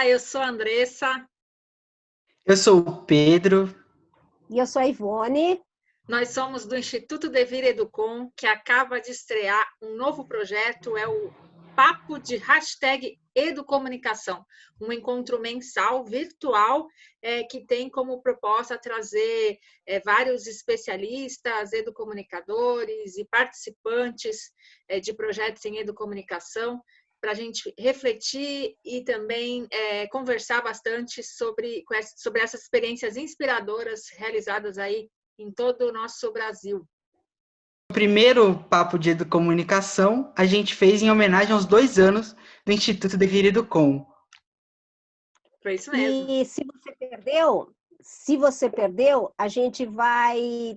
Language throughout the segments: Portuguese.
Olá, eu sou a Andressa. Eu sou o Pedro. E eu sou a Ivone. Nós somos do Instituto Devir Educom, que acaba de estrear um novo projeto, é o Papo de #Educomunicação, um encontro mensal virtual que tem como proposta trazer vários especialistas, educomunicadores e participantes de projetos em educomunicação, para a gente refletir e também conversar bastante sobre essas experiências inspiradoras realizadas aí em todo o nosso Brasil. O primeiro Papo de Educomunicação a gente fez em homenagem aos 2 anos do Instituto Devir Educom. Foi isso mesmo. E se você perdeu, a gente vai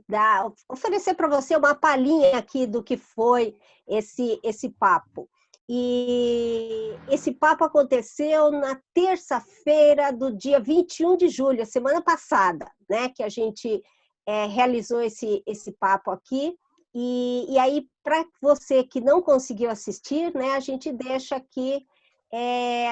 oferecer para você uma palhinha aqui do que foi esse papo. E esse papo aconteceu na terça-feira do dia 21 de julho, a semana passada, né, que a gente realizou esse papo aqui. E aí, para você que não conseguiu assistir, né, a gente deixa aqui,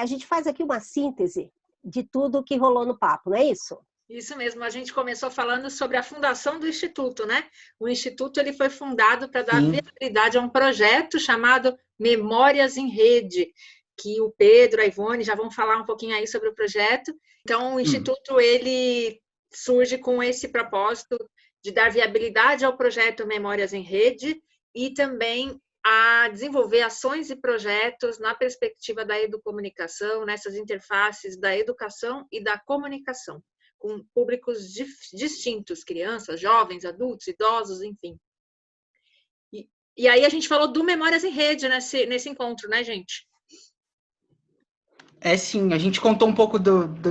a gente faz aqui uma síntese de tudo que rolou no papo, não é isso? Isso mesmo, a gente começou falando sobre a fundação do Instituto, né? O Instituto ele foi fundado para dar viabilidade a um projeto chamado Memórias em Rede, que o Pedro, a Ivone já vão falar um pouquinho aí sobre o projeto. Então, o Instituto ele surge com esse propósito de dar viabilidade ao projeto Memórias em Rede e também a desenvolver ações e projetos na perspectiva da educomunicação, nessas interfaces da educação e da comunicação, com públicos distintos, crianças, jovens, adultos, idosos, enfim. E aí a gente falou do Memórias em Rede nesse encontro, né, gente? Sim, a gente contou um pouco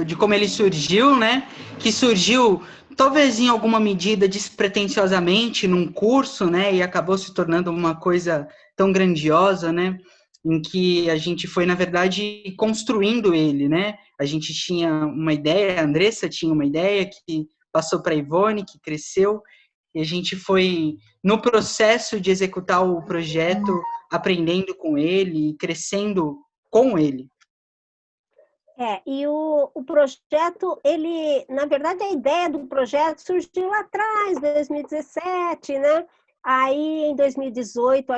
de como ele surgiu, né? Que surgiu, talvez em alguma medida, despretensiosamente, num curso, né? E acabou se tornando uma coisa tão grandiosa, né? Em que a gente foi, na verdade, construindo ele, né? A gente tinha uma ideia, a Andressa tinha uma ideia que passou para a Ivone, que cresceu, e a gente foi, no processo de executar o projeto, aprendendo com ele e crescendo com ele. E o projeto, ele, na verdade, a ideia do projeto surgiu lá atrás, 2017, né? Aí, em 2018,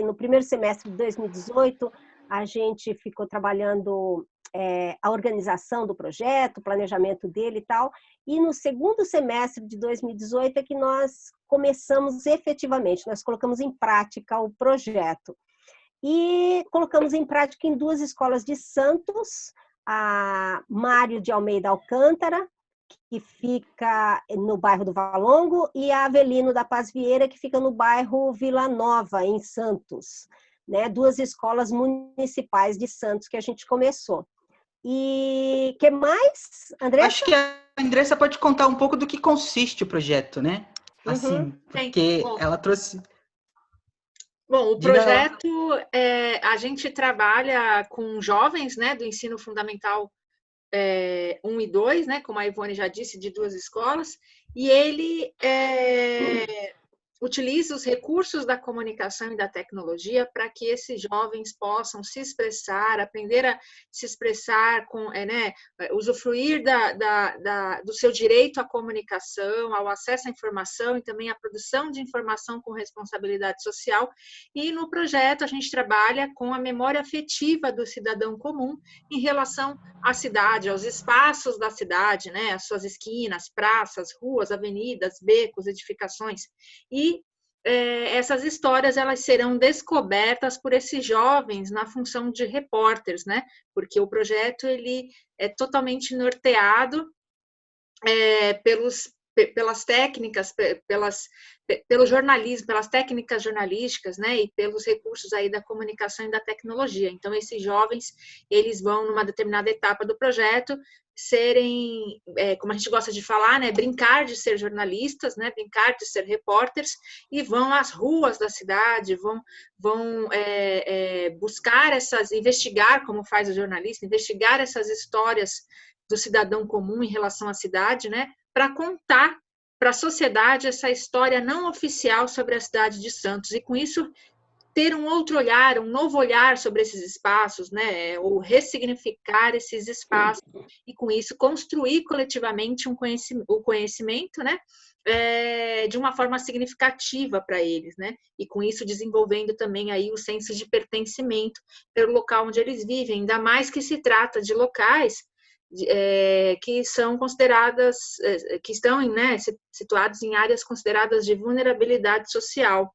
no primeiro semestre de 2018, a gente ficou trabalhando a organização do projeto, o planejamento dele e tal, e no segundo semestre de 2018 é que nós começamos efetivamente, nós colocamos em prática o projeto. E colocamos em prática em 2 escolas de Santos, a Mário de Almeida Alcântara, que fica no bairro do Valongo, e a Avelino da Paz Vieira, que fica no bairro Vila Nova, em Santos, né? 2 escolas municipais de Santos que a gente começou. E que mais, Andressa? Acho que a Andressa pode contar um pouco do que consiste o projeto, né? Assim, porque ela trouxe... Bom, o projeto, a gente trabalha com jovens, né, do ensino fundamental 1 e 2, né, como a Ivone já disse, de 2 escolas, e ele utiliza os recursos da comunicação e da tecnologia para que esses jovens possam se expressar, aprender a se expressar, usufruir do seu direito à comunicação, ao acesso à informação e também à produção de informação com responsabilidade social. E no projeto a gente trabalha com a memória afetiva do cidadão comum em relação à cidade, aos espaços da cidade, né, as suas esquinas, praças, ruas, avenidas, becos, edificações. E essas histórias elas serão descobertas por esses jovens na função de repórteres, né? Porque o projeto ele é totalmente norteado pelas técnicas, pelo jornalismo, pelas técnicas jornalísticas, né, e pelos recursos aí da comunicação e da tecnologia. Então, esses jovens, eles vão, numa determinada etapa do projeto, serem, como a gente gosta de falar, né, brincar de ser jornalistas, né, brincar de ser repórteres, e vão às ruas da cidade, vão buscar investigar, como faz o jornalista, investigar essas histórias do cidadão comum em relação à cidade, né, para contar para a sociedade essa história não oficial sobre a cidade de Santos. E com isso ter um outro olhar, um novo olhar sobre esses espaços, né? Ou ressignificar esses espaços e, com isso, construir coletivamente o conhecimento, né? De uma forma significativa para eles, né? E, com isso, desenvolvendo também aí o senso de pertencimento pelo local onde eles vivem, ainda mais que se trata de locais que são consideradas, que estão, né, situados em áreas consideradas de vulnerabilidade social.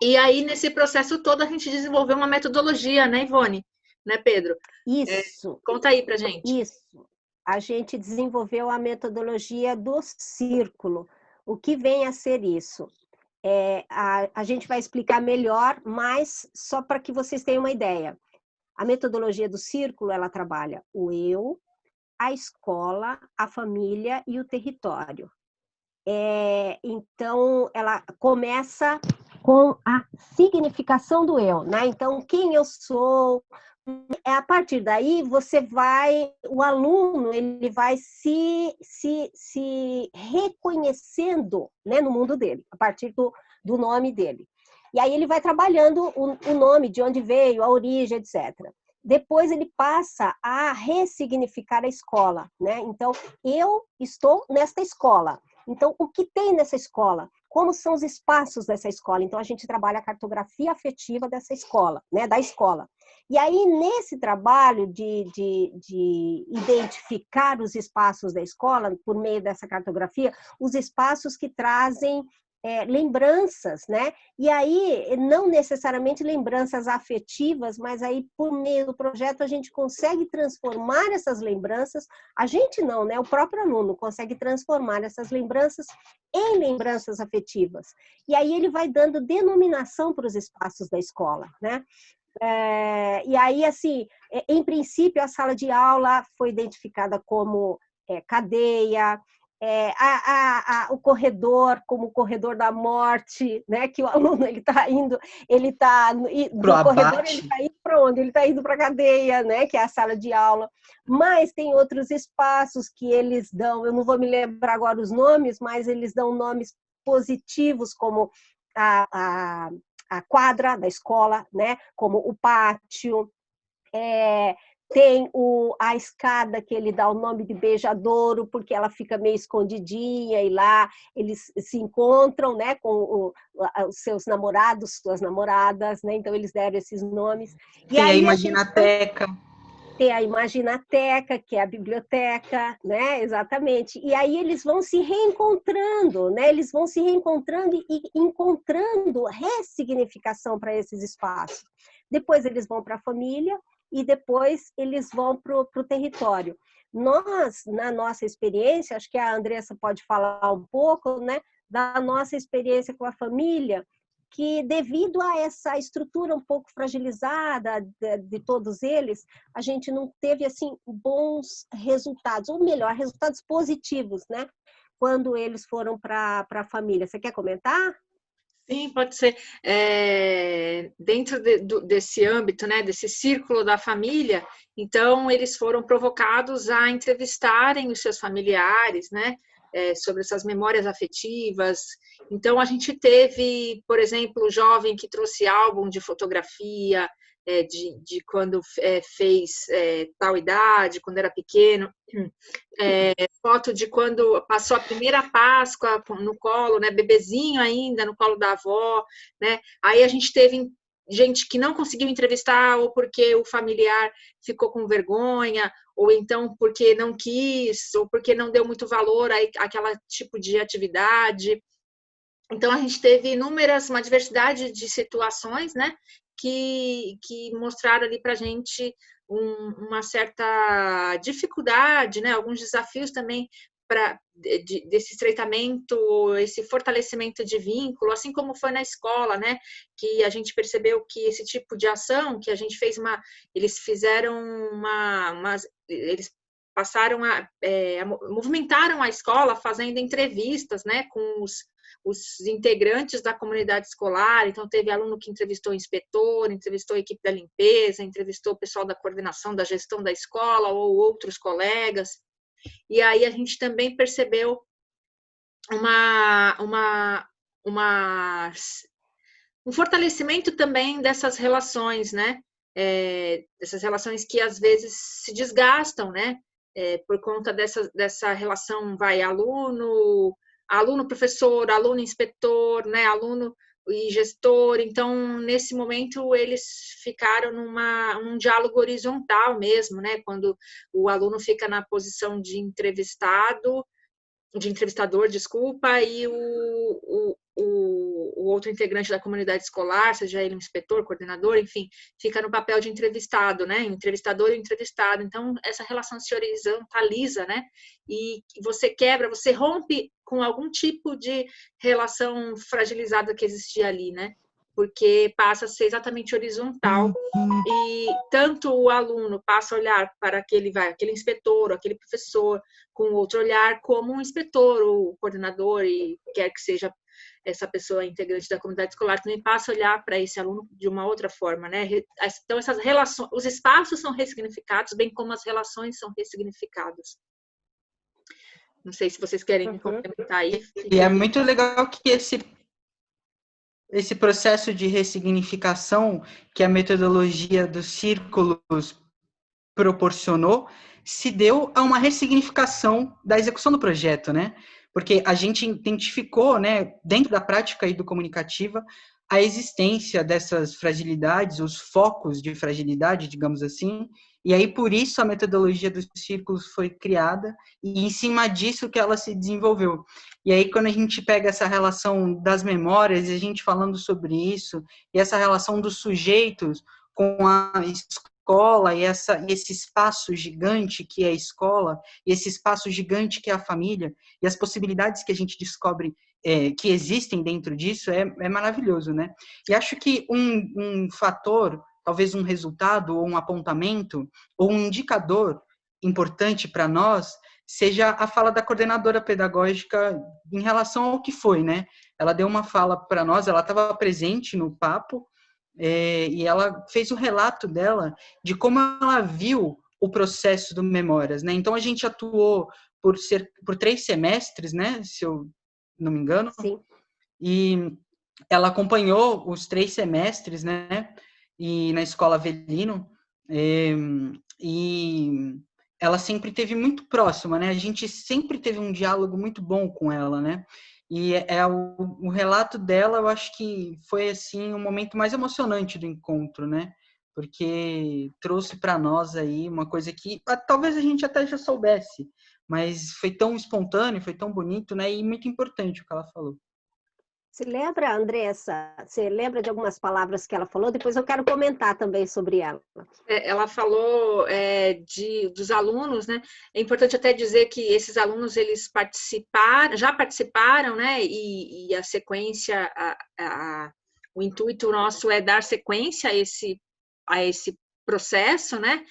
E aí, nesse processo todo, a gente desenvolveu uma metodologia, né, Ivone? Né, Pedro? Isso. Conta aí pra gente. Isso. A gente desenvolveu a metodologia do círculo. O que vem a ser isso? A gente vai explicar melhor, mas só para que vocês tenham uma ideia. A metodologia do círculo, ela trabalha o eu, a escola, a família e o território. Então, ela começa com a significação do eu, né? Então, quem eu sou, a partir daí o aluno, ele vai se reconhecendo, né, no mundo dele, a partir do nome dele. E aí ele vai trabalhando o nome, de onde veio, a origem, etc. Depois ele passa a ressignificar a escola, né? Então, eu estou nesta escola. Então, o que tem nessa escola? Como são os espaços dessa escola? Então, a gente trabalha a cartografia afetiva dessa escola, né? Da escola. E aí, nesse trabalho de identificar os espaços da escola, por meio dessa cartografia, os espaços que trazem lembranças, né? E aí, não necessariamente lembranças afetivas, mas aí, por meio do projeto, a gente consegue transformar essas lembranças, a gente não, né? O próprio aluno consegue transformar essas lembranças em lembranças afetivas. E aí ele vai dando denominação para os espaços da escola, né? E aí, assim, em princípio, a sala de aula foi identificada como cadeia, o corredor como o corredor da morte, né? Que o aluno ele está indo do corredor, ele está indo para onde? Ele está indo para a cadeia, né? Que é a sala de aula. Mas tem outros espaços que eles dão, eu não vou me lembrar agora os nomes, mas eles dão nomes positivos, como a quadra da escola, né? Como o pátio. Tem a escada que ele dá o nome de beijadouro, porque ela fica meio escondidinha, e lá eles se encontram, né, com os seus namorados, suas namoradas, né? Então eles deram esses nomes. Tem a Imaginateca. Tem a Imaginateca, que é a biblioteca, né? Exatamente. E aí eles vão se reencontrando, né? Eles vão se reencontrando e encontrando ressignificação para esses espaços. Depois eles vão para a família, e depois eles vão para o território. Nós, na nossa experiência, acho que a Andressa pode falar um pouco, né, da nossa experiência com a família, que devido a essa estrutura um pouco fragilizada de todos eles, a gente não teve assim bons resultados, ou melhor, resultados positivos, né, quando eles foram para a família. Você quer comentar? Sim, pode ser. Dentro desse âmbito, né, desse círculo da família, então eles foram provocados a entrevistarem os seus familiares, né, sobre essas memórias afetivas. Então a gente teve, por exemplo, o jovem que trouxe álbum de fotografia, de quando fez tal idade, quando era pequeno, foto de quando passou a primeira Páscoa no colo, né, bebezinho ainda, no colo da avó, né? Aí a gente teve gente que não conseguiu entrevistar, ou porque o familiar ficou com vergonha, ou então porque não quis, ou porque não deu muito valor àquela tipo de atividade. Então, a gente teve uma diversidade de situações, né, que mostraram ali para a gente uma certa dificuldade, né, alguns desafios também desse estreitamento, esse fortalecimento de vínculo, assim como foi na escola, né, que a gente percebeu que esse tipo de ação, que a gente fez eles fizeram eles passaram movimentaram a escola fazendo entrevistas, né, com os integrantes da comunidade escolar. Então teve aluno que entrevistou o inspetor, entrevistou a equipe da limpeza, entrevistou o pessoal da coordenação da gestão da escola ou outros colegas. E aí a gente também percebeu uma um fortalecimento também dessas relações, né? Dessas relações que às vezes se desgastam, né? Por conta dessa relação, aluno-professor, aluno-inspetor, né? Aluno e gestor. Então, nesse momento, eles ficaram num diálogo horizontal mesmo, né? Quando o aluno fica na posição de entrevistador, desculpa, e o outro integrante da comunidade escolar, seja ele um inspetor, coordenador, enfim, fica no papel de entrevistado, né? Entrevistador e entrevistado. Então, essa relação se horizontaliza, né? E você você rompe com algum tipo de relação fragilizada que existia ali, né? Porque passa a ser exatamente horizontal e tanto o aluno passa a olhar para aquele inspetor, ou aquele professor com outro olhar, como um inspetor ou coordenador, e quer que seja essa pessoa integrante da comunidade escolar, também passa a olhar para esse aluno de uma outra forma, né? Então, essas relações, os espaços são ressignificados, bem como as relações são ressignificadas. Não sei se vocês querem me complementar aí. E é muito legal que esse processo de ressignificação que a metodologia dos círculos proporcionou se deu a uma ressignificação da execução do projeto, né? Porque a gente identificou, né, dentro da prática educomunicativa, a existência dessas fragilidades, os focos de fragilidade, digamos assim, e aí por isso a metodologia dos círculos foi criada e em cima disso que ela se desenvolveu. E aí quando a gente pega essa relação das memórias, e a gente falando sobre isso, e essa relação dos sujeitos com a escola e esse espaço gigante que é a escola, e esse espaço gigante que é a família, e as possibilidades que a gente descobre que existem dentro disso é maravilhoso, né? E acho que um fator, talvez um resultado, ou um apontamento, ou um indicador importante para nós, seja a fala da coordenadora pedagógica em relação ao que foi, né? Ela deu uma fala para nós, ela estava presente no papo, e ela fez o relato dela de como ela viu o processo do Memórias, né? Então a gente atuou por 3 semestres, né? Se eu não me engano. Sim. E ela acompanhou os 3 semestres, né? E na Escola Avelino, e ela sempre teve muito próxima, né? A gente sempre teve um diálogo muito bom com ela, né? E o relato dela, eu acho que foi assim o momento mais emocionante do encontro, né? Porque trouxe para nós aí uma coisa que talvez a gente até já soubesse, mas foi tão espontâneo, foi tão bonito, né? E muito importante o que ela falou. Você lembra, Andressa? Você lembra de algumas palavras que ela falou? Depois eu quero comentar também sobre ela. Ela falou dos alunos, né? É importante até dizer que esses alunos eles já participaram, né? E a sequência, o intuito nosso é dar sequência a esse processo, né?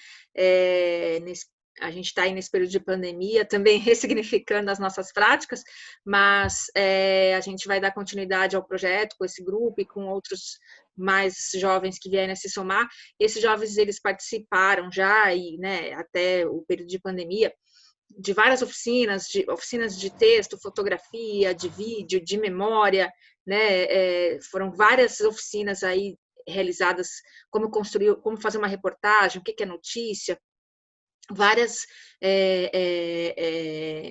A gente está aí nesse período de pandemia, também ressignificando as nossas práticas, mas a gente vai dar continuidade ao projeto com esse grupo e com outros mais jovens que vierem a se somar. Esses jovens, eles participaram já, e, né, até o período de pandemia, de várias oficinas de texto, fotografia, de vídeo, de memória, né? Foram várias oficinas aí realizadas, como fazer uma reportagem, o que é notícia, várias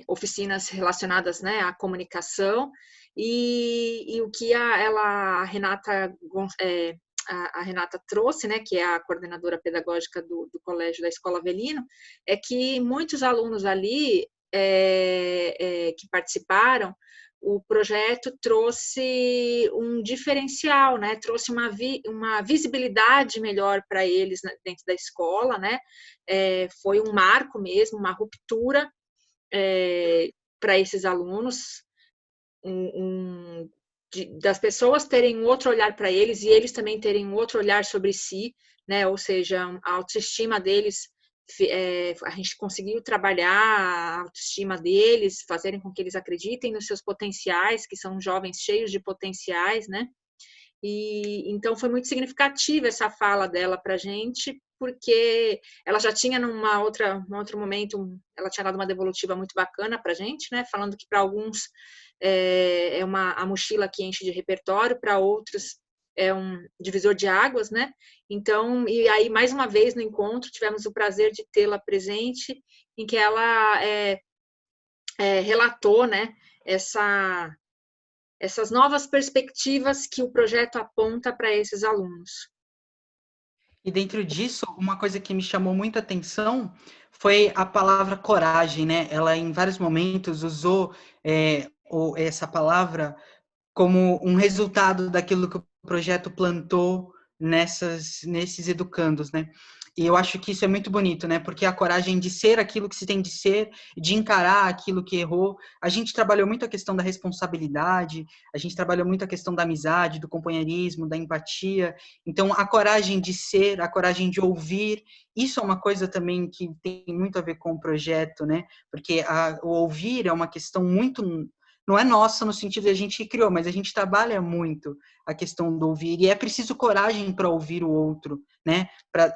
oficinas relacionadas, né, à comunicação, e o que a Renata trouxe, né, que é a coordenadora pedagógica do colégio da Escola Avelino, é que muitos alunos ali que participaram, o projeto trouxe um diferencial, né? Trouxe uma visibilidade melhor para eles dentro da escola, né? Foi um marco mesmo, uma ruptura para esses alunos, das pessoas terem um outro olhar para eles e eles também terem um outro olhar sobre si, né? Ou seja, a autoestima deles, a gente conseguiu trabalhar a autoestima deles, fazerem com que eles acreditem nos seus potenciais, que são jovens cheios de potenciais, né? E então foi muito significativa essa fala dela para a gente, porque ela já tinha num outro momento, ela tinha dado uma devolutiva muito bacana para a gente, né? Falando que para alguns a mochila que enche de repertório, para outros é um divisor de águas, né? Então, e aí, mais uma vez, no encontro, tivemos o prazer de tê-la presente, em que ela relatou, né, essas novas perspectivas que o projeto aponta para esses alunos. E dentro disso, uma coisa que me chamou muita atenção foi a palavra coragem, né? Ela, em vários momentos, usou essa palavra como um resultado daquilo que o projeto plantou nesses educandos, né? E eu acho que isso é muito bonito, né? Porque a coragem de ser aquilo que se tem de ser, de encarar aquilo que errou. A gente trabalhou muito a questão da responsabilidade, a gente trabalhou muito a questão da amizade, do companheirismo, da empatia. Então, a coragem de ser, a coragem de ouvir, isso é uma coisa também que tem muito a ver com o projeto, né? Porque o ouvir é uma questão muito... Não é nossa no sentido de a gente que criou, mas a gente trabalha muito a questão do ouvir, e é preciso coragem para ouvir o outro, né?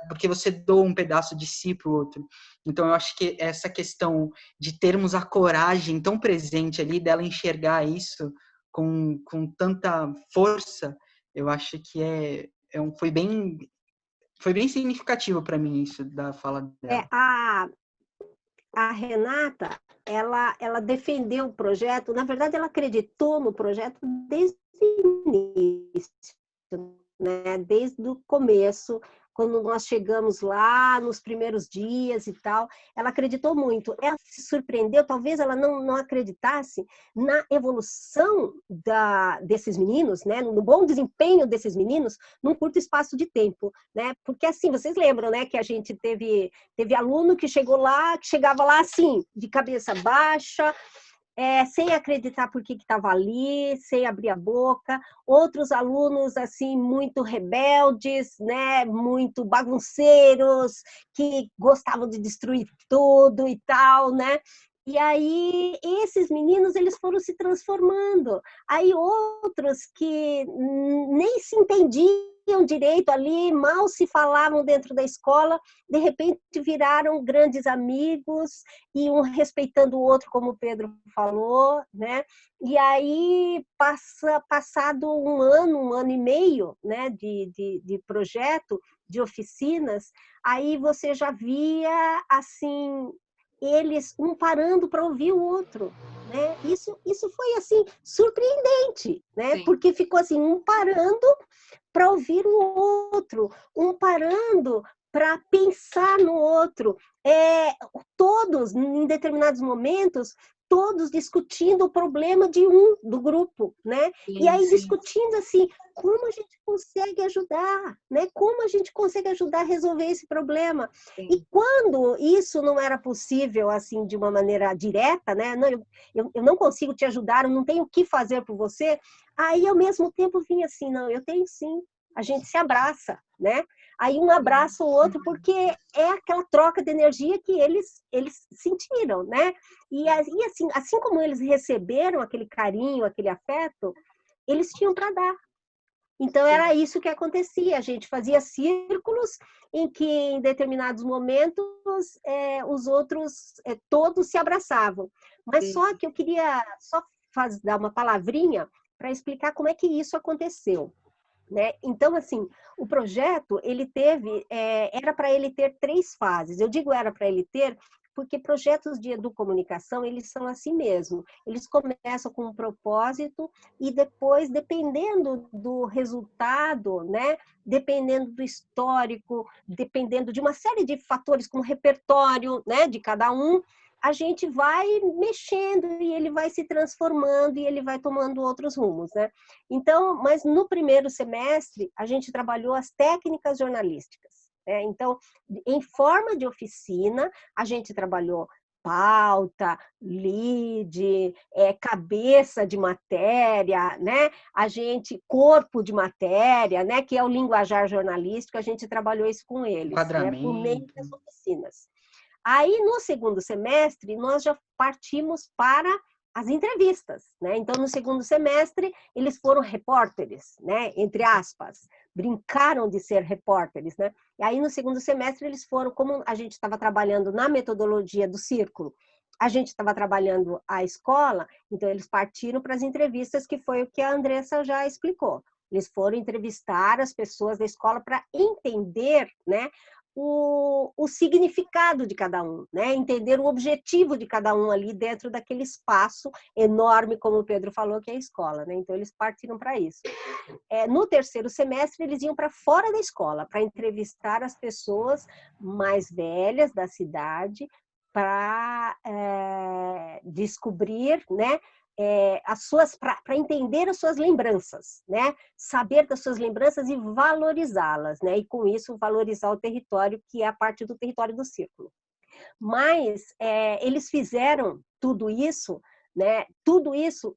Porque você doa um pedaço de si para o outro. Então, eu acho que essa questão de termos a coragem tão presente ali, dela enxergar isso com tanta força, eu acho que foi bem significativo para mim isso da fala dela. A Renata, ela defendeu o projeto, na verdade, ela acreditou no projeto desde o início, né? Desde o começo, quando nós chegamos lá, nos primeiros dias e tal, ela acreditou muito. Ela se surpreendeu, talvez ela não acreditasse na evolução desses meninos, né? No bom desempenho desses meninos, num curto espaço de tempo, né? Porque assim, vocês lembram, né, que a gente teve aluno que chegava lá assim, de cabeça baixa, sem acreditar por que estava ali, sem abrir a boca. Outros alunos assim muito rebeldes, né, muito bagunceiros, que gostavam de destruir tudo e tal, né? E aí esses meninos eles foram se transformando. Aí outros que nem se entendiam direito ali, mal se falavam dentro da escola, de repente viraram grandes amigos, e um respeitando o outro, como o Pedro falou, né? E aí, passado um ano e meio, né, de projeto, de oficinas, aí você já via, assim, eles um parando para ouvir o outro, né? Isso foi, assim, surpreendente, né? Sim. Porque ficou assim, um parando para ouvir o outro, um parando para pensar no outro. Todos, em determinados momentos, todos discutindo o problema do grupo, né? Sim, e aí sim. discutindo assim, como a gente consegue ajudar, né? Como a gente consegue ajudar a resolver esse problema. Sim. E quando isso não era possível, assim, de uma maneira direta, né? Não, eu não consigo te ajudar, eu não tenho o que fazer por você, aí ao mesmo tempo vinha assim, não, eu tenho sim, a gente se abraça, né? Aí um abraça o outro, porque é aquela troca de energia que eles sentiram, né? E assim como eles receberam aquele carinho, aquele afeto, eles tinham para dar. Então, era isso que acontecia. A gente fazia círculos em que, em determinados momentos, os outros todos se abraçavam. Mas só que eu queria dar uma palavrinha para explicar como é que isso aconteceu. Né? Então, assim, o projeto, era para ele ter 3 fases. Eu digo era para ele ter, porque projetos de educomunicação, eles são assim mesmo. Eles começam com um propósito e depois, dependendo do resultado, né? Dependendo do histórico, dependendo de uma série de fatores, como repertório, né? De cada um, a gente vai mexendo e ele vai se transformando e ele vai tomando outros rumos, né? Então, mas no primeiro semestre, a gente trabalhou as técnicas jornalísticas. Então, em forma de oficina, a gente trabalhou pauta, lead, cabeça de matéria, né? Corpo de matéria, né? Que é o linguajar jornalístico, a gente trabalhou isso com eles, né? Por meio das oficinas. Aí, no segundo semestre, nós já partimos para as entrevistas, né? Então, no segundo semestre, eles foram repórteres, né? Entre aspas, brincaram de ser repórteres, né? E aí, no segundo semestre, eles foram, como a gente estava trabalhando na metodologia do círculo, a gente estava trabalhando a escola, então eles partiram para as entrevistas, que foi o que a Andressa já explicou. Eles foram entrevistar as pessoas da escola para entender, né, o significado de cada um, né? Entender o objetivo de cada um ali dentro daquele espaço enorme, como o Pedro falou, que é a escola, né? Então, eles partiram para isso. No terceiro semestre, eles iam para fora da escola, para entrevistar as pessoas mais velhas da cidade, para descobrir, né, para entender as suas lembranças, né? Saber das suas lembranças e valorizá-las, né? E com isso valorizar o território, que é a parte do território do círculo. Mas eles fizeram tudo isso, né? Tudo isso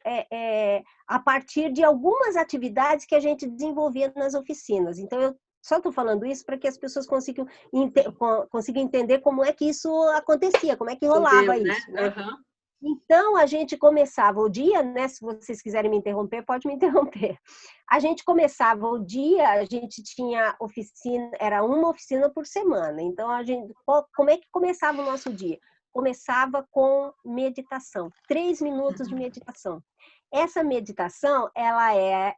a partir de algumas atividades que a gente desenvolvia nas oficinas. Então, eu só estou falando isso para que as pessoas consigam entender como é que isso acontecia, como é que rolava isso, né? Uhum. Então, a gente começava o dia, né? Se vocês quiserem me interromper, pode me interromper. A gente começava o dia, a gente tinha oficina, era uma oficina por semana. Então, como é que começava o nosso dia? Começava com meditação, 3 minutos de meditação. Essa meditação, ela é,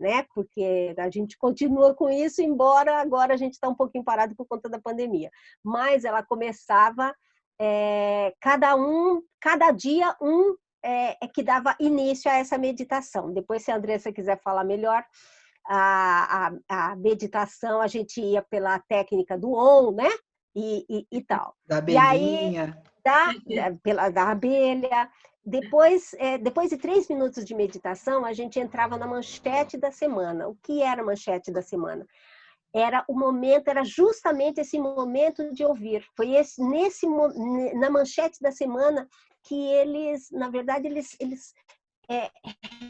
né? Porque a gente continua com isso, embora agora a gente está um pouquinho parado por conta da pandemia. Mas ela começava cada dia que dava início a essa meditação. Depois, se a Andressa quiser falar melhor, a meditação, a gente ia pela técnica do OM, né? E tal. Da abelhinha. E aí, da abelha. Depois de 3 minutos de meditação, a gente entrava na manchete da semana. O que era a manchete da semana? Era justamente esse momento de ouvir. Foi na manchete da semana que eles, na verdade, eles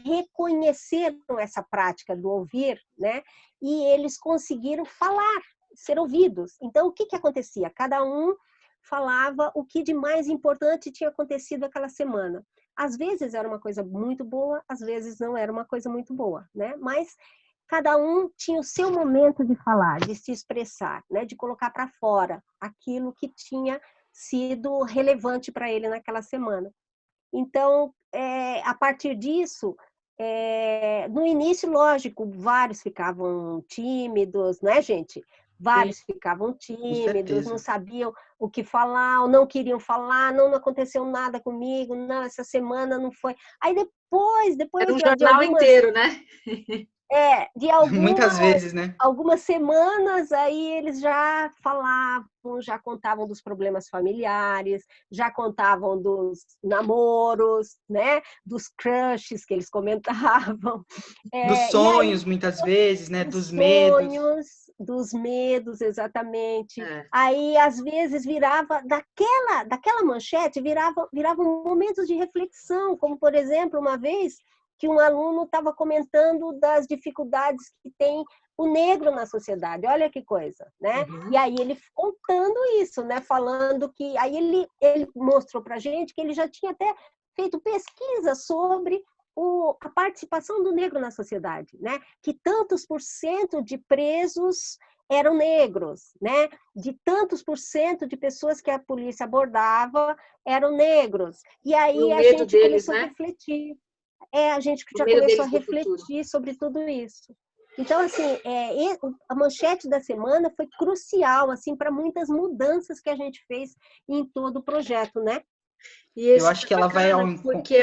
reconheceram essa prática do ouvir, né? E eles conseguiram falar, ser ouvidos. Então, o que acontecia? Cada um falava o que de mais importante tinha acontecido aquela semana. Às vezes era uma coisa muito boa, às vezes não era uma coisa muito boa, né? Mas cada um tinha o seu momento de falar, de se expressar, né? De colocar para fora aquilo que tinha sido relevante para ele naquela semana. Então, a partir disso, no início, lógico, vários ficavam tímidos, né, gente? Vários ficavam tímidos, não sabiam o que falar, ou não queriam falar, não aconteceu nada comigo, não, essa semana não foi. Aí depois era um jornal inteiro, né? De muitas vezes, né? Algumas semanas, aí eles já falavam, já contavam dos problemas familiares, já contavam dos namoros, né? Dos crushes que eles comentavam. Dos sonhos, muitas vezes, né? Dos medos. Dos medos, exatamente. Aí, às vezes, virava, daquela manchete, viravam momentos de reflexão, como, por exemplo, uma vez que um aluno estava comentando das dificuldades que tem o negro na sociedade. Olha que coisa, né? Uhum. E aí ele contando isso, né? Falando que... Aí ele mostrou para a gente que ele já tinha até feito pesquisa sobre a participação do negro na sociedade, né? Que tantos % de presos eram negros, né? De tantos % de pessoas que a polícia abordava eram negros. E aí a gente começou a refletir. A gente já começou a refletir sobre tudo isso. Então, assim, a manchete da semana foi crucial, assim, para muitas mudanças que a gente fez em todo o projeto, né? E eu acho que ela vai porque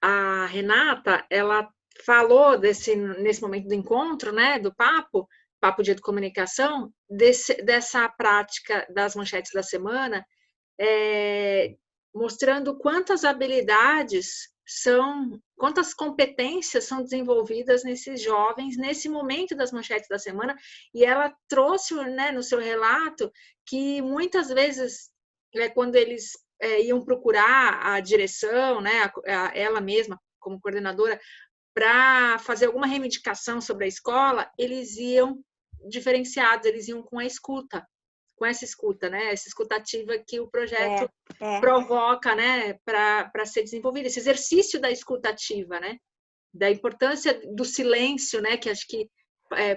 a Renata, ela falou nesse momento do encontro, né, do papo de educomunicação, dessa prática das manchetes da semana, mostrando quantas habilidades quantas competências são desenvolvidas nesses jovens nesse momento das manchetes da semana, e ela trouxe, né, no seu relato que muitas vezes, quando eles iam procurar a direção, né, ela mesma como coordenadora, para fazer alguma reivindicação sobre a escola, eles iam diferenciados, eles iam com essa escuta, né? Essa escutativa que o projeto provoca, né? Para ser desenvolvido, esse exercício da escutativa, né? Da importância do silêncio, né? Que acho que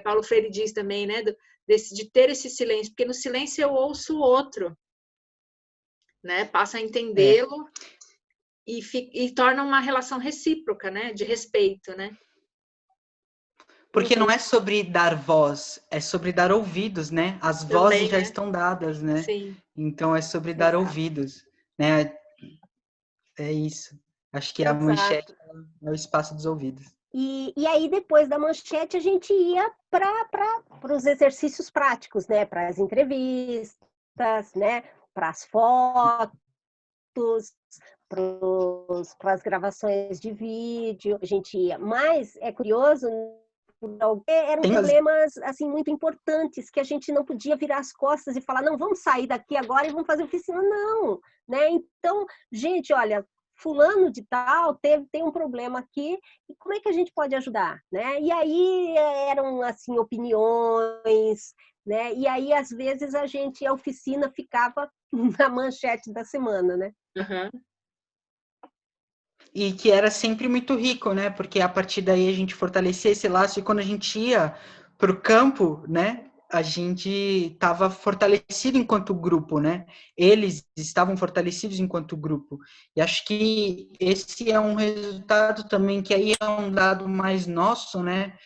Paulo Freire diz também, né? De ter esse silêncio, porque no silêncio eu ouço o outro, né? Passa a entendê-lo. e torna uma relação recíproca, né? De respeito, né? Porque não é sobre dar voz, é sobre dar ouvidos, né? As vozes Também, já né? estão dadas, né? Sim. Então é sobre dar Exato. ouvidos, né? É isso. Acho que a manchete Exato. é o espaço dos ouvidos. E aí, depois da manchete, a gente ia para os exercícios práticos, né? Para as entrevistas, né? Para as fotos, para as gravações de vídeo, a gente ia. Mas é curioso, eram problemas assim muito importantes que a gente não podia virar as costas e falar, não, vamos sair daqui agora e vamos fazer oficina, não, né? Então, gente, olha, fulano de tal tem um problema aqui, e como é que a gente pode ajudar, né? E aí eram assim opiniões, né? E aí às vezes a oficina ficava na manchete da semana, né? Uhum. E que era sempre muito rico, né? Porque a partir daí a gente fortalecia esse laço, e quando a gente ia para o campo, né? A gente estava fortalecido enquanto grupo, né? Eles estavam fortalecidos enquanto grupo. E acho que esse é um resultado também, que aí é um dado mais nosso, né?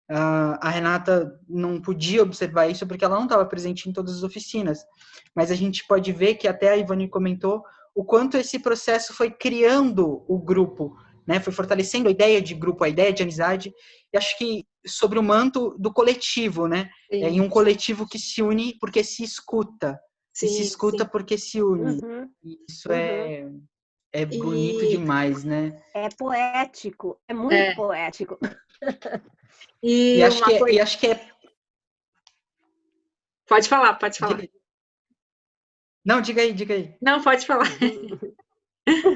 A Renata não podia observar isso porque ela não estava presente em todas as oficinas. Mas a gente pode ver que até a Ivani comentou o quanto esse processo foi criando o grupo, né? Foi fortalecendo a ideia de grupo, a ideia de amizade. E acho que sobre o manto do coletivo, né? Em um coletivo que se une porque se escuta. Sim, E se escuta sim. porque se une. Uhum, Isso uhum. é bonito E, demais, né? É poético, é muito é, poético. E e acho que uma é, coisa. e acho que é... Pode falar, pode falar. Não, diga aí, diga aí. Não, pode falar.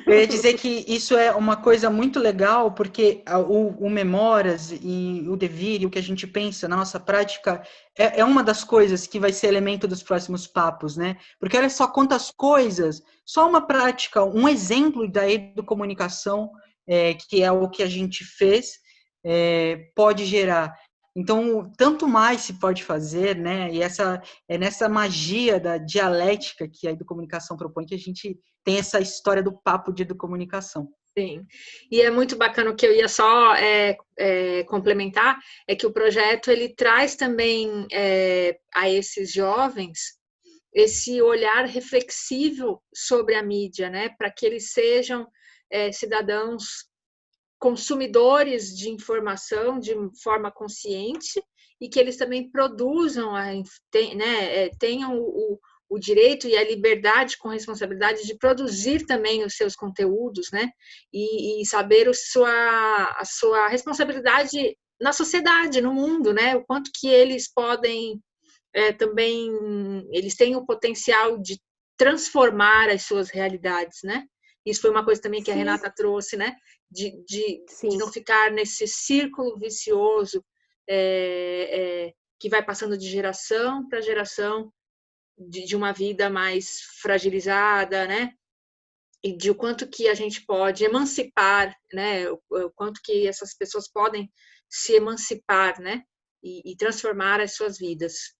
Eu ia dizer que isso é uma coisa muito legal, porque o Memoras e o Devir, e o que a gente pensa na nossa prática, é uma das coisas que vai ser elemento dos próximos papos, né? Porque olha só quantas coisas, só uma prática, um exemplo da educomunicação, que é o que a gente fez, pode gerar. Então, tanto mais se pode fazer, né? E é nessa magia da dialética que a educomunicação propõe que a gente tem essa história do papo de educomunicação. Sim, e é muito bacana. O que eu ia só complementar é que o projeto ele traz também a esses jovens esse olhar reflexivo sobre a mídia, né, para que eles sejam cidadãos consumidores de informação de forma consciente e que eles também produzam, tenham o direito e a liberdade com responsabilidade de produzir também os seus conteúdos, né? E saber a sua responsabilidade na sociedade, no mundo, né? O quanto que eles podem também, eles têm o potencial de transformar as suas realidades, né? Isso foi uma coisa também que a Renata trouxe, né? De não ficar nesse círculo vicioso que vai passando de geração para geração de uma vida mais fragilizada, né? E de o quanto que a gente pode emancipar, né? O quanto que essas pessoas podem se emancipar, né? E transformar as suas vidas.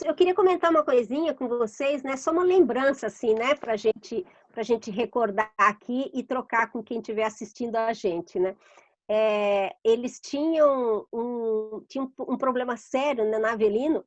Eu queria comentar uma coisinha com vocês, né? Só uma lembrança, assim, né? Para gente recordar aqui e trocar com quem estiver assistindo a gente, né? Eles tinham um problema sério, né, na Avelino,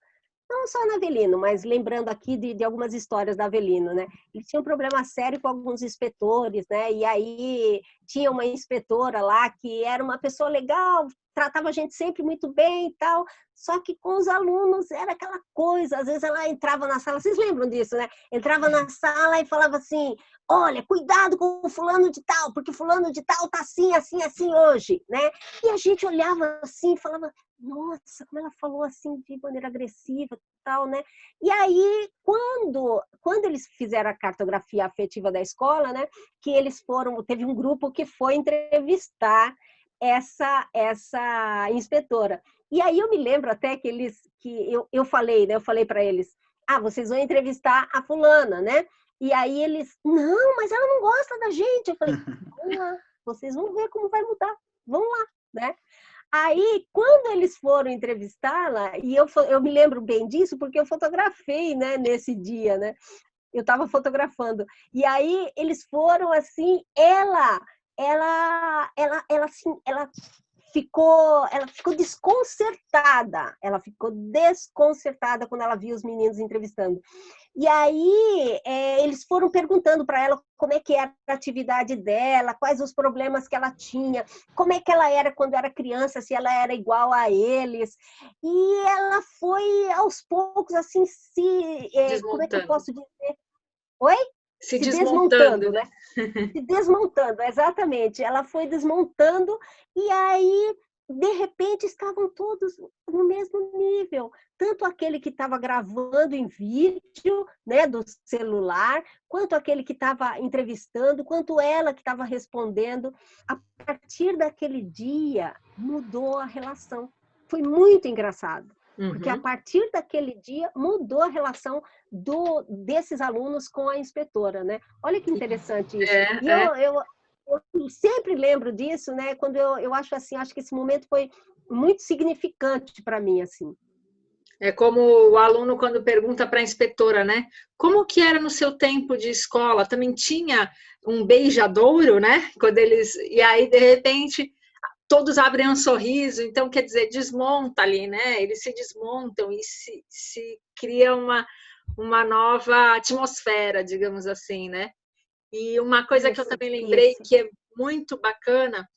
não só na Avelino, mas lembrando aqui de algumas histórias da Avelino, né? Eles tinham um problema sério com alguns inspetores, né? E aí tinha uma inspetora lá que era uma pessoa legal, tratava a gente sempre muito bem e tal, só que com os alunos era aquela coisa, às vezes ela entrava na sala, vocês lembram disso, né? Entrava na sala e falava assim, olha, cuidado com o fulano de tal, porque fulano de tal tá assim, assim, assim hoje, né? E a gente olhava assim e falava, nossa, como ela falou assim de maneira agressiva e tal, né? E aí, quando eles fizeram a cartografia afetiva da escola, né? Que eles teve um grupo que foi entrevistar essa inspetora. E aí eu me lembro até que eu falei, né? Eu falei para eles, vocês vão entrevistar a fulana, né? E aí eles, não, mas ela não gosta da gente. Eu falei, vamos lá, vocês vão ver como vai mudar, vamos lá, né? Aí, quando eles foram entrevistá-la, e eu me lembro bem disso, porque eu fotografei, né, nesse dia, né? eu estava fotografando. E aí eles foram assim, ela ficou desconcertada. Ela ficou desconcertada quando ela viu os meninos entrevistando. E aí eles foram perguntando para ela como é que era a atividade dela, quais os problemas que ela tinha, como é que ela era quando era criança, se ela era igual a eles. E ela foi aos poucos assim como é que eu Desmontando. posso dizer? Oi? Se Se desmontando, desmontando, né? né? Se desmontando, exatamente. Ela foi desmontando e aí, de repente, estavam todos no mesmo nível. Tanto aquele que estava gravando em vídeo, né, do celular, quanto aquele que estava entrevistando, quanto ela que estava respondendo. A partir daquele dia, mudou a relação. Foi muito engraçado. Porque a partir daquele dia mudou a relação desses alunos com a inspetora, né? Olha que interessante isso. E eu sempre lembro disso, né? Quando eu acho assim, acho que esse momento foi muito significante para mim, assim. É como o aluno quando pergunta para a inspetora, né? Como que era no seu tempo de escola? Também tinha um beijadouro, né? E aí de repente todos abrem um sorriso, então quer dizer, desmonta ali, né? Eles se desmontam e se cria uma nova atmosfera, digamos assim, né? E uma coisa que eu também lembrei que é muito bacana,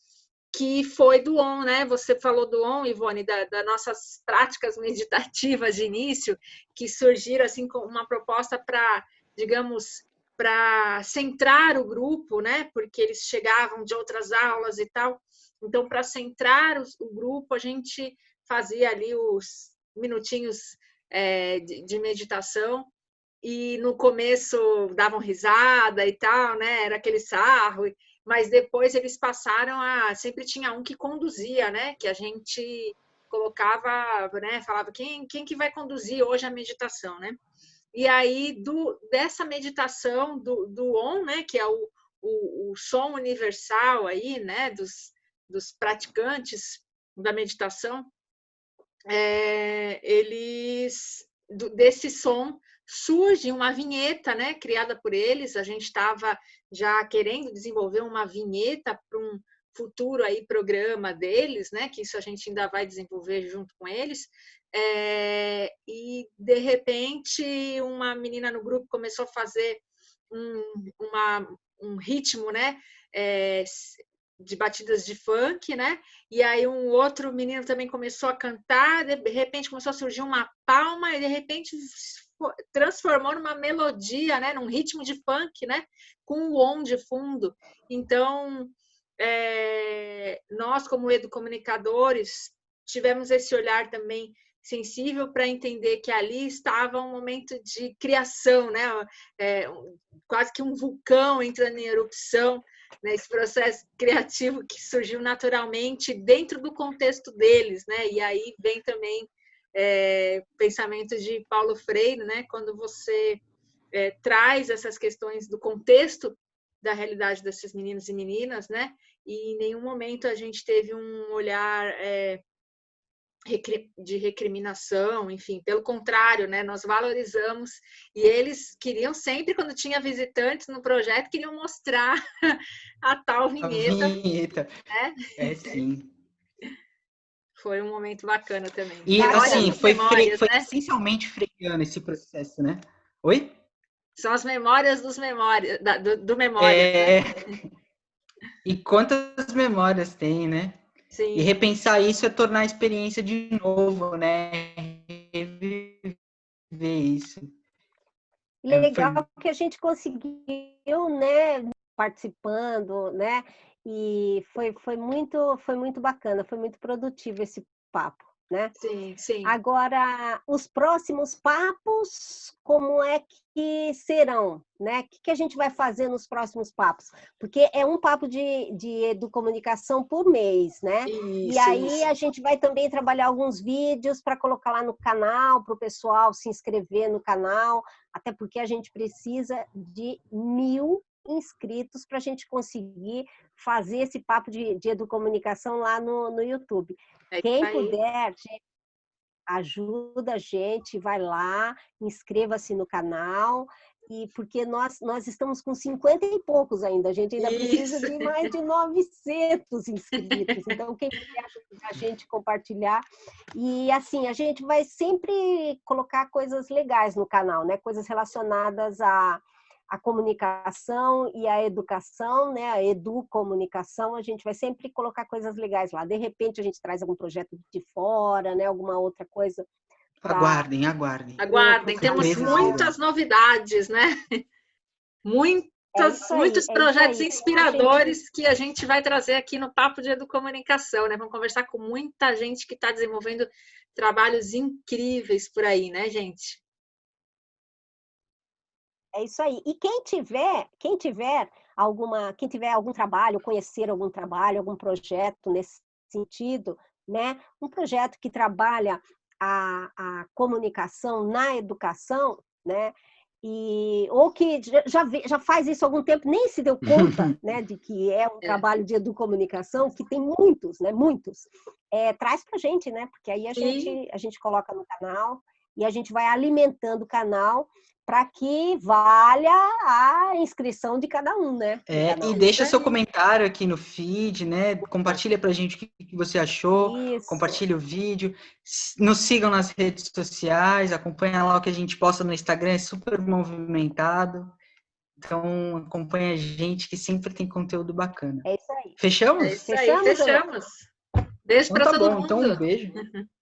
que foi do ON, né? Você falou do ON, Ivone, das nossas práticas meditativas de início, que surgiram assim com uma proposta para, digamos, para centrar o grupo, né? Porque eles chegavam de outras aulas e tal. Então, para centrar o grupo, a gente fazia ali os minutinhos de meditação e no começo davam risada e tal, né? Era aquele sarro, mas depois eles passaram sempre tinha um que conduzia, né? Que a gente colocava, né? Falava quem que vai conduzir hoje a meditação, né? E aí dessa meditação do ON, né? Que é o som universal aí, né? Dos praticantes da meditação, desse som surge uma vinheta, né, criada por eles. A gente estava já querendo desenvolver uma vinheta para um futuro aí programa deles, né, que isso a gente ainda vai desenvolver junto com eles. E de repente uma menina no grupo começou a fazer um ritmo, né, de batidas de funk, né? E aí um outro menino também começou a cantar, de repente começou a surgir uma palma e de repente transformou numa melodia, né? Num ritmo de funk, né? Com o ON de fundo. Então, nós como educomunicadores tivemos esse olhar também sensível para entender que ali estava um momento de criação, né? Quase que um vulcão entrando em erupção, né, esse processo criativo que surgiu naturalmente dentro do contexto deles, né? E aí vem também pensamento de Paulo Freire, né? Quando você traz essas questões do contexto da realidade desses meninos e meninas, né? E em nenhum momento a gente teve um olhar de recriminação, enfim, pelo contrário, né? Nós valorizamos e eles queriam sempre, quando tinha visitantes no projeto, queriam mostrar a tal vinheta. A vinheta. Né? Sim. Foi um momento bacana também. E assim, foi né? essencialmente freiriano esse processo, né? Oi? São as memórias do Memória. Né? E quantas memórias tem, né? Sim. E repensar isso é tornar a experiência de novo, né? Reviver isso. Legal que a gente conseguiu, né? Participando, né? E foi muito bacana, foi muito produtivo esse papo, né? Sim, sim. Agora, os próximos papos, como é que serão, né? O que a gente vai fazer nos próximos papos? Porque é um papo de educomunicação por mês, né? E aí a gente vai também trabalhar alguns vídeos para colocar lá no canal, para o pessoal se inscrever no canal, até porque a gente precisa de 1000 inscritos para a gente conseguir fazer esse papo de educomunicação lá no YouTube. Quem puder, gente, ajuda a gente, vai lá, inscreva-se no canal, e porque nós estamos com 50 e poucos ainda, a gente ainda precisa Isso. de mais de 900 inscritos, então quem quiser ajudar a gente compartilhar, e assim, a gente vai sempre colocar coisas legais no canal, né, coisas relacionadas a comunicação e a educação, né? A educomunicação, a gente vai sempre colocar coisas legais lá. De repente, a gente traz algum projeto de fora, né? Alguma outra coisa. Aguardem. Aguardem, temos muitas novidades, né? Muitos projetos inspiradores que a gente vai trazer aqui no Papo de Educomunicação, né? Vamos conversar com muita gente que está desenvolvendo trabalhos incríveis por aí, né, gente? É isso aí. E quem tiver algum trabalho, conhecer algum trabalho, algum projeto nesse sentido, né? Um projeto que trabalha a comunicação na educação, né? Ou que já faz isso há algum tempo, nem se deu conta, né, de que é um trabalho de educomunicação, que tem muitos, né? Muitos. Traz para a gente, né? Porque aí a gente coloca no canal e a gente vai alimentando o canal para que valha a inscrição de cada um, né? E deixa seu comentário aqui no feed, né? Compartilha pra gente o que você achou, compartilha o vídeo, nos sigam nas redes sociais, acompanha lá o que a gente posta no Instagram, é super movimentado. Então, acompanha a gente que sempre tem conteúdo bacana. É isso aí. Fechamos? É isso aí, fechamos. Beijo para todo mundo. Então, um beijo.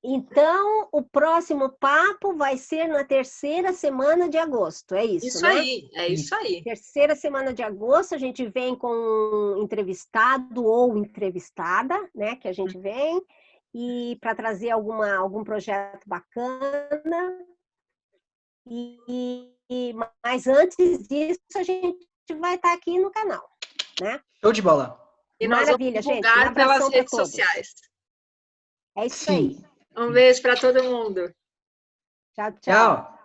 Então, o próximo papo vai ser na 3ª semana de agosto, é isso, isso, né? É isso aí. 3ª semana de agosto, a gente vem com um entrevistado ou entrevistada, né? Que a gente vem, e para trazer algum projeto bacana. Mas antes disso, a gente vai estar aqui no canal, né? Show de bola. E nós Maravilha, vamos divulgar gente. pelas redes sociais. É isso aí. Um beijo para todo mundo. Tchau, tchau. Tchau.